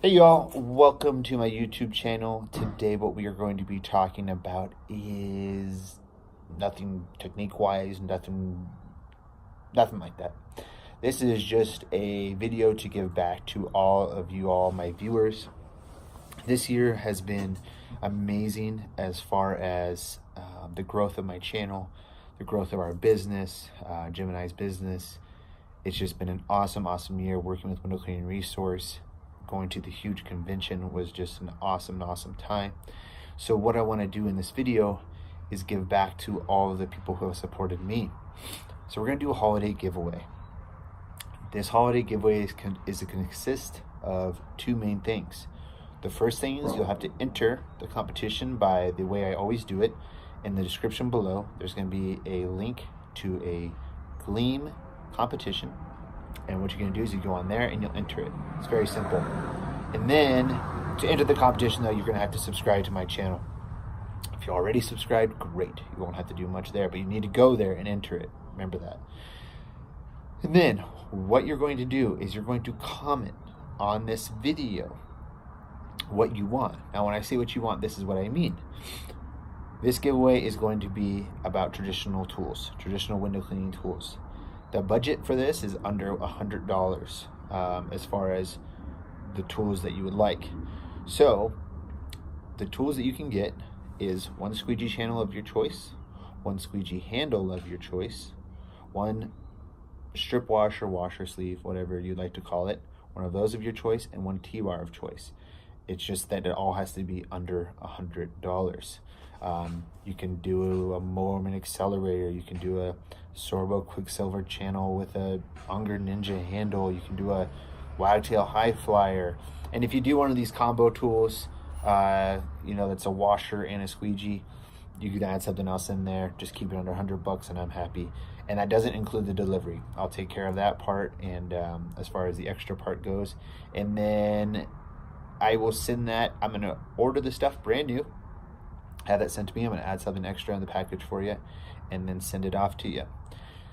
Hey y'all, welcome to my YouTube channel. Today what we are going to be talking about is nothing technique wise, nothing like that. This is just a video to give back to all of you all, my viewers. This year has been amazing as far as the growth of my channel, the growth of our business, Gemini's business. It's just been an awesome year working with Window Cleaning Resource. Going to the huge convention was just an awesome time. So what I want to do in this video is give back to all of the people who have supported me. So we're going to do a holiday giveaway. This holiday giveaway is to consist of two main things. The first thing is you'll have to enter the competition by the way I always do it. In the description below, there's going to be a link to a Gleam competition. And what you're going to do is you go on there and you'll enter it. It's very simple. And then to enter the competition, though, you're going to have to subscribe to my channel. If you're already subscribed, great. You won't have to do much there, but you need to go there and enter it. Remember that. And then what you're going to do is you're going to comment on this video what you want. Now, when I say what you want, this is what I mean. This giveaway is going to be about traditional tools, traditional window cleaning tools. The budget for this is under $100 as far as the tools that you would like. So the tools that you can get is one squeegee channel of your choice, one squeegee handle of your choice, one strip washer, washer sleeve, whatever you'd like to call it, one of those of your choice, and one T-bar of choice. It's just that it all has to be under $100. You can do a Moorman accelerator, you can do a Sorbo Quicksilver channel with a Unger Ninja handle, you can do a Wagtail High Flyer. And if you do one of these combo tools, that's a washer and a squeegee, you can add something else in there. Just keep it under $100 and I'm happy. And that doesn't include the delivery. I'll take care of that part, and as far as the extra part goes. And then I will send that. I'm going to order the stuff brand new, have that sent to me. I'm going to add something extra in the package for you and then send it off to you.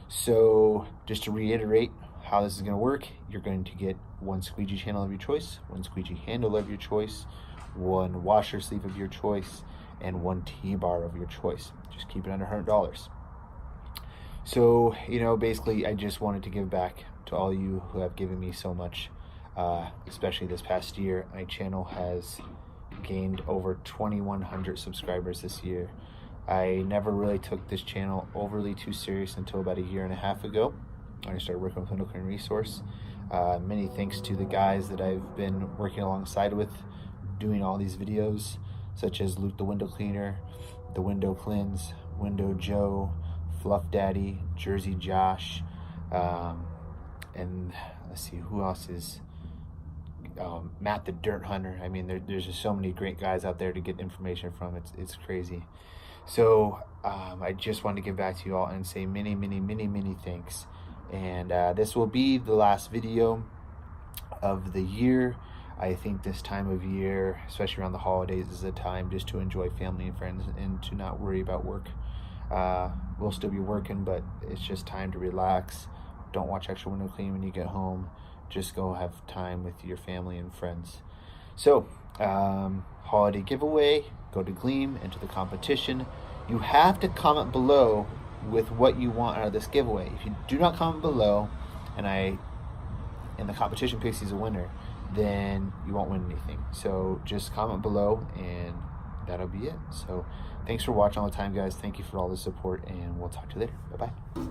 So just to reiterate how this is going to work, you're going to get one squeegee channel of your choice, one squeegee handle of your choice, one washer sleeve of your choice, and one T-bar of your choice. Just keep it under $100. So, basically I just wanted to give back to all you who have given me so much, especially this past year. My channel has gained over 2,100 subscribers this year. I never really took this channel overly too serious until about 1.5 years ago when I started working with Window Cleaning Resource. Many thanks to the guys that I've been working alongside with doing all these videos, such as Luke the Window Cleaner, the Window Cleanse, Window Joe, Fluff Daddy, Jersey Josh, and let's see who else is Matt the Dirt Hunter. I mean, there's just so many great guys out there to get information from. It's crazy. So I just wanted to give back to you all and say many thanks. And this will be the last video of the year. I think this time of year, especially around the holidays, is a time just to enjoy family and friends and to not worry about work. We'll still be working, but it's just time to relax. Don't watch extra window cleaning when you get home. Just go have time with your family and friends. So, holiday giveaway, go to Gleam, enter the competition. You have to comment below with what you want out of this giveaway. If you do not comment below and the competition picks you as a winner, then you won't win anything. So just comment below and that'll be it. So thanks for watching all the time, guys. Thank you for all the support, and we'll talk to you later. Bye-bye.